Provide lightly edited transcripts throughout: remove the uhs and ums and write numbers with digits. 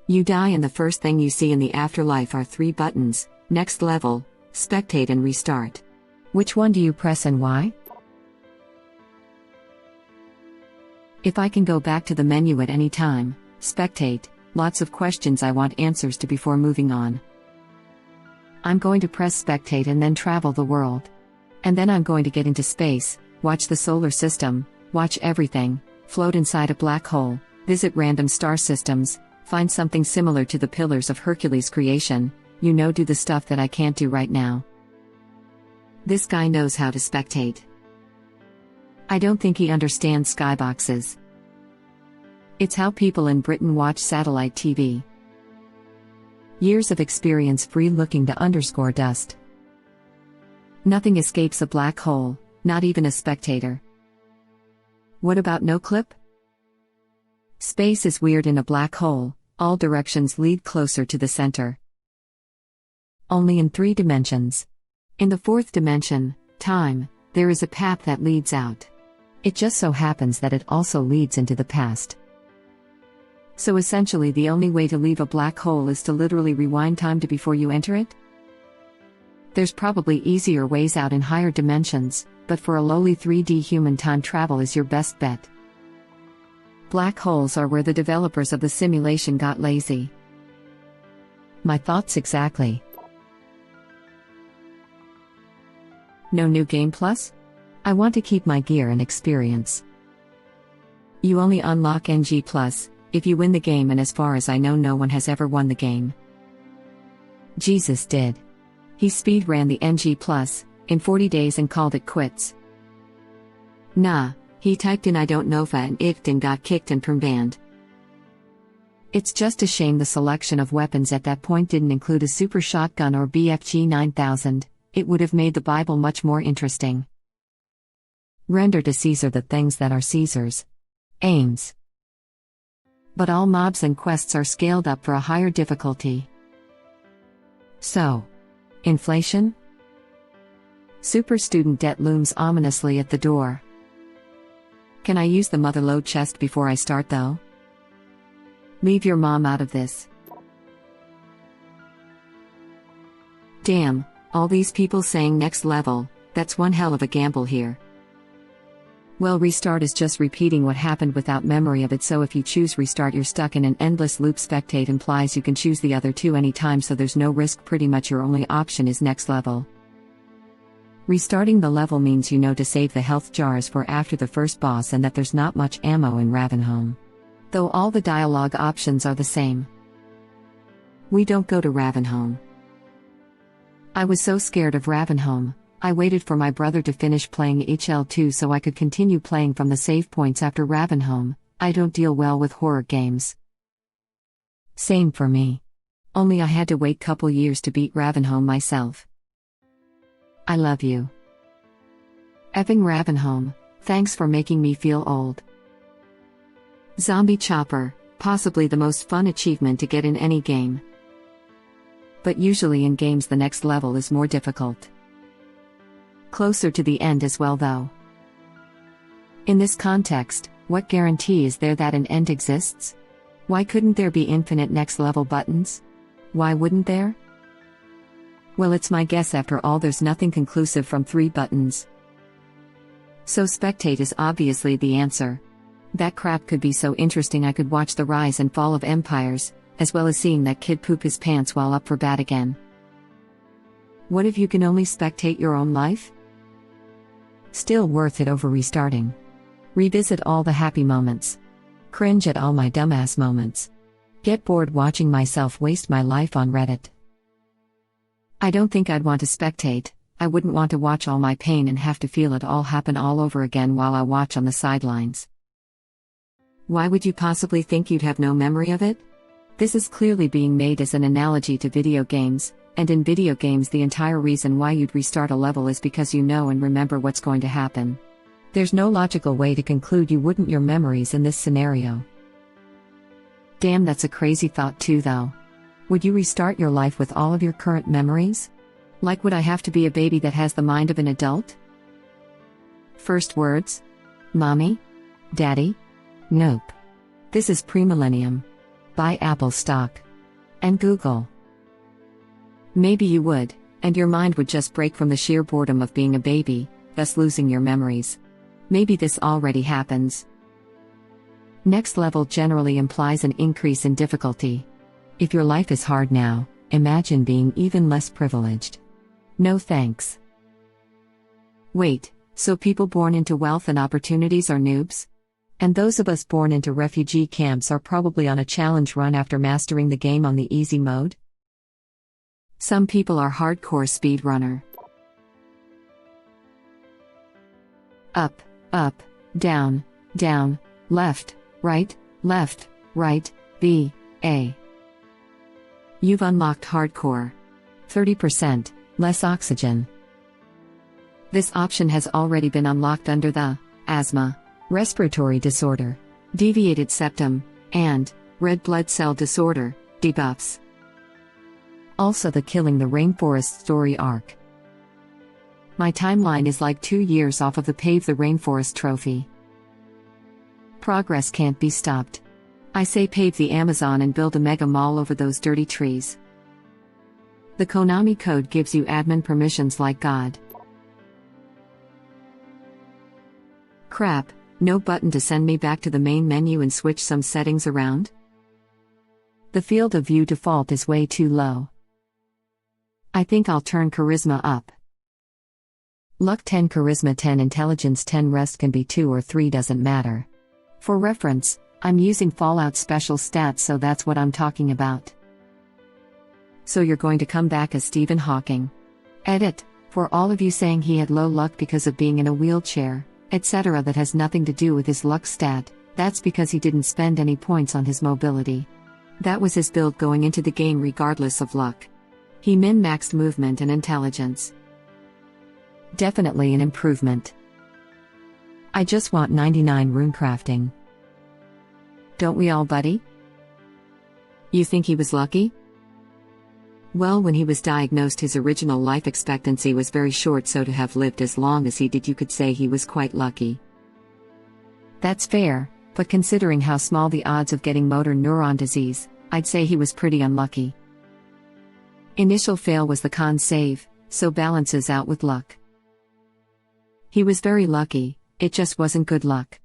You die and the first thing you see in the afterlife are 3 buttons: next level, spectate and restart. Which one do you press and why? If I can go back to the menu at any time, spectate. Lots of questions I want answers to before moving on. I'm going to press spectate and then travel the world. And then I'm going to get into space, watch the solar system, watch everything, float inside a black hole, visit random star systems, find something similar to the Pillars of Hercules creation, do the stuff that I can't do right now. This guy knows how to spectate. I don't think he understands skyboxes. It's how people in Britain watch satellite TV. Years of experience free looking to underscore dust. Nothing escapes a black hole, not even a spectator. What about no clip? Space is weird in a black hole, all directions lead closer to the center. Only in 3 dimensions. In the 4th dimension, time, there is a path that leads out. It just so happens that it also leads into the past. So essentially the only way to leave a black hole is to literally rewind time to before you enter it? There's probably easier ways out in higher dimensions, but for a lowly 3D human, time travel is your best bet. Black holes are where the developers of the simulation got lazy. My thoughts exactly. No new game plus? I want to keep my gear and experience. You only unlock NG plus if you win the game, and as far as I know, no one has ever won the game. Jesus did. He speedran the NG plus in 40 days and called it quits. Nah, he typed in I don't know fa and icked and got kicked and permbanned. It's just a shame the selection of weapons at that point didn't include a super shotgun or BFG 9000, it would have made the Bible much more interesting. Render to Caesar the things that are Caesar's. Aims. But all mobs and quests are scaled up for a higher difficulty. So, inflation? Super student debt looms ominously at the door. Can I use the motherlode chest before I start though? Leave your mom out of this. Damn, all these people saying next level, that's one hell of a gamble here. Well, restart is just repeating what happened without memory of it, so if you choose restart you're stuck in an endless loop. Spectate implies you can choose the other 2 anytime, so there's no risk. Pretty much your only option is next level. Restarting the level means to save the health jars for after the first boss, and that there's not much ammo in Ravenholm. Though all the dialogue options are the same. We don't go to Ravenholm. I was so scared of Ravenholm, I waited for my brother to finish playing HL2 so I could continue playing from the save points after Ravenholm. I don't deal well with horror games. Same for me. Only I had to wait couple years to beat Ravenholm myself. I love you. Effing Ravenholm, thanks for making me feel old. Zombie Chopper, possibly the most fun achievement to get in any game. But usually in games the next level is more difficult. Closer to the end as well though. In this context, what guarantee is there that an end exists? Why couldn't there be infinite next level buttons? Why wouldn't there? Well, it's my guess after all there's nothing conclusive from 3 buttons. So spectate is obviously the answer. That crap could be so interesting. I could watch the rise and fall of empires, as well as seeing that kid poop his pants while up for bat again. What if you can only spectate your own life? Still worth it over restarting. Revisit all the happy moments. Cringe at all my dumbass moments. Get bored watching myself waste my life on Reddit. I don't think I'd want to spectate. I wouldn't want to watch all my pain and have to feel it all happen all over again while I watch on the sidelines. Why would you possibly think you'd have no memory of it? This is clearly being made as an analogy to video games, and in video games the entire reason why you'd restart a level is because you know and remember what's going to happen. There's no logical way to conclude you wouldn't your memories in this scenario. Damn, that's a crazy thought too though. Would you restart your life with all of your current memories? Like, would I have to be a baby that has the mind of an adult? First words? Mommy? Daddy? Nope. This is premillennium. Buy Apple stock. And Google. Maybe you would, and your mind would just break from the sheer boredom of being a baby, thus losing your memories. Maybe this already happens. Next level generally implies an increase in difficulty. If your life is hard now, imagine being even less privileged. No thanks. Wait, so people born into wealth and opportunities are noobs? And those of us born into refugee camps are probably on a challenge run after mastering the game on the easy mode? Some people are hardcore speedrunner. Up, up, down, down, left, right, B, A. You've unlocked hardcore. 30%, less oxygen. This option has already been unlocked under the asthma, respiratory disorder, deviated septum, and red blood cell disorder debuffs. Also the killing the rainforest story arc. My timeline is like 2 years off of the Pave the Rainforest trophy. Progress can't be stopped. I say pave the Amazon and build a mega mall over those dirty trees. The Konami code gives you admin permissions like God. Crap, no button to send me back to the main menu and switch some settings around? The field of view default is way too low. I think I'll turn charisma up. Luck 10, charisma 10, intelligence 10, rest can be 2 or 3, doesn't matter. For reference, I'm using Fallout special stats, so that's what I'm talking about. So you're going to come back as Stephen Hawking. Edit, for all of you saying he had low luck because of being in a wheelchair, etc., that has nothing to do with his luck stat, that's because he didn't spend any points on his mobility. That was his build going into the game regardless of luck. He min-maxed movement and intelligence. Definitely an improvement. I just want 99 rune crafting. Don't we all, buddy? You think he was lucky? Well, when he was diagnosed, his original life expectancy was very short, so to have lived as long as he did, you could say he was quite lucky. That's fair, but considering how small the odds of getting motor neuron disease, I'd say he was pretty unlucky. Initial fail was the con save, so balances out with luck. He was very lucky, it just wasn't good luck.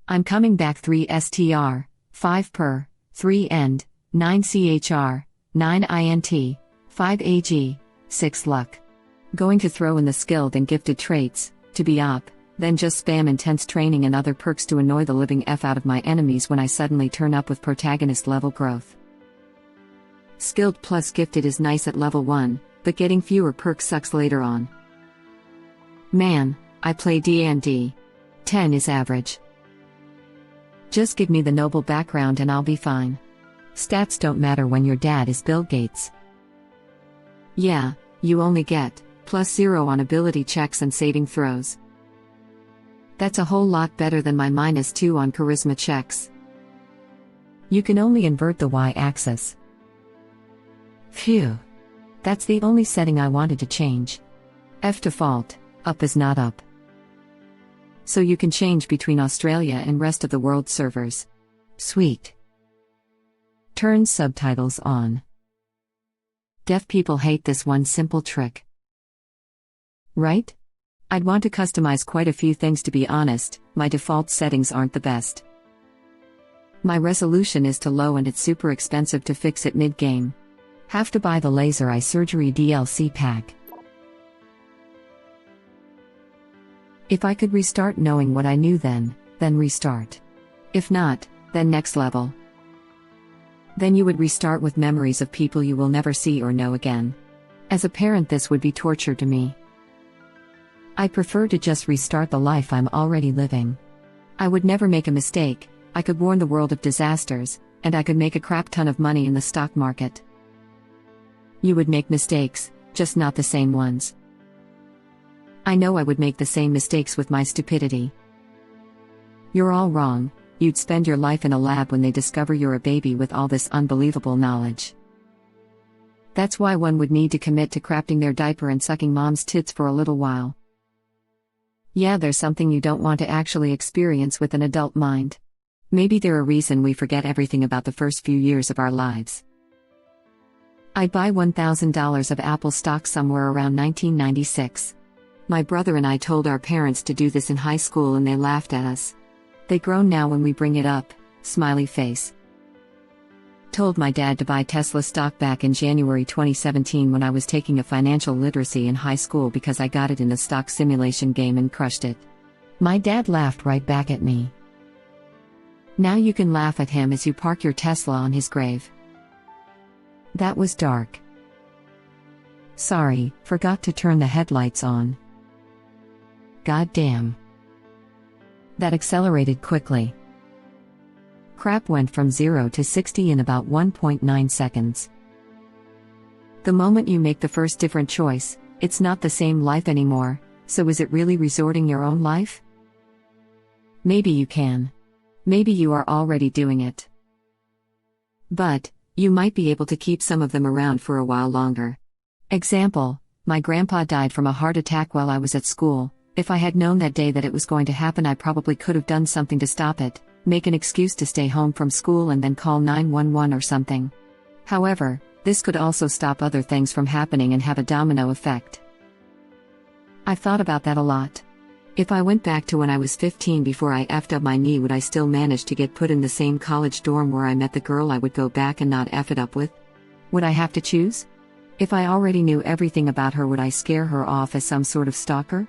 I'm coming back 3 STR, 5 per, 3 end, 9 CHR, 9 INT, 5 AG, 6 luck. Going to throw in the skilled and gifted traits, to be up, then just spam intense training and other perks to annoy the living F out of my enemies when I suddenly turn up with protagonist level growth. Skilled plus gifted is nice at level 1, but getting fewer perks sucks later on. Man, I play D&D. 10 is average. Just give me the noble background and I'll be fine. Stats don't matter when your dad is Bill Gates. Yeah, you only get +0 on ability checks and saving throws. That's a whole lot better than my -2 on charisma checks. You can only invert the y-axis. Phew. That's the only setting I wanted to change. F default, up is not up. So you can change between Australia and rest of the world servers. Sweet. Turn subtitles on. Deaf people hate this one simple trick. Right? I'd want to customize quite a few things, to be honest. My default settings aren't the best. My resolution is too low and it's super expensive to fix it mid-game. Have to buy the laser eye surgery DLC pack. If I could restart knowing what I knew then restart. If not, then next level. Then you would restart with memories of people you will never see or know again. As a parent, this would be torture to me. I prefer to just restart the life I'm already living. I would never make a mistake, I could warn the world of disasters, and I could make a crap ton of money in the stock market. You would make mistakes, just not the same ones. I know I would make the same mistakes with my stupidity. You're all wrong, you'd spend your life in a lab when they discover you're a baby with all this unbelievable knowledge. That's why one would need to commit to crafting their diaper and sucking mom's tits for a little while. Yeah, there's something you don't want to actually experience with an adult mind. Maybe they're a reason we forget everything about the first few years of our lives. I'd buy $1,000 of Apple stock somewhere around 1996. My brother and I told our parents to do this in high school and they laughed at us. They groan now when we bring it up, smiley face. Told my dad to buy Tesla stock back in January 2017 when I was taking a financial literacy in high school because I got it in the stock simulation game and crushed it. My dad laughed right back at me. Now you can laugh at him as you park your Tesla on his grave. That was dark. Sorry, forgot to turn the headlights on. God damn. That accelerated quickly. Crap went from 0 to 60 in about 1.9 seconds. The moment you make the first different choice, it's not the same life anymore, so is it really resorting your own life? Maybe you can. Maybe you are already doing it. But, you might be able to keep some of them around for a while longer. Example, my grandpa died from a heart attack while I was at school. If I had known that day that it was going to happen, I probably could have done something to stop it, make an excuse to stay home from school and then call 911 or something. However, this could also stop other things from happening and have a domino effect. I've thought about that a lot. If I went back to when I was 15 before I effed up my knee, would I still manage to get put in the same college dorm where I met the girl I would go back and not eff it up with? Would I have to choose? If I already knew everything about her, would I scare her off as some sort of stalker?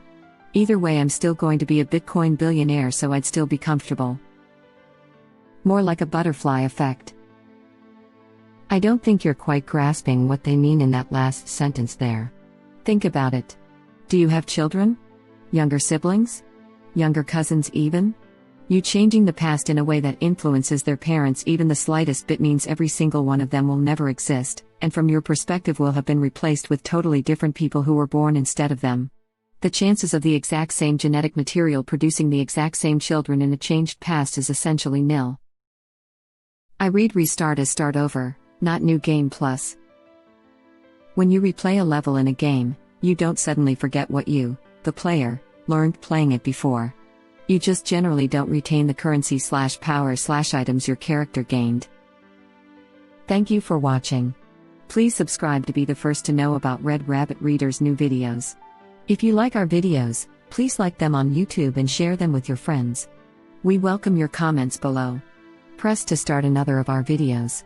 Either way, I'm still going to be a Bitcoin billionaire, so I'd still be comfortable. More like a butterfly effect. I don't think you're quite grasping what they mean in that last sentence there. Think about it. Do you have children? Younger siblings? Younger cousins even? You changing the past in a way that influences their parents even the slightest bit means every single one of them will never exist, and from your perspective will have been replaced with totally different people who were born instead of them. The chances of the exact same genetic material producing the exact same children in a changed past is essentially nil. I read restart as start over, not new game plus. When you replay a level in a game, you don't suddenly forget what you, the player, learned playing it before. You just generally don't retain the currency/power/items your character gained. Thank you for watching. Please subscribe to be the first to know about Red Rabbit Reader's new videos. If you like our videos, please like them on YouTube and share them with your friends. We welcome your comments below. Press to start another of our videos.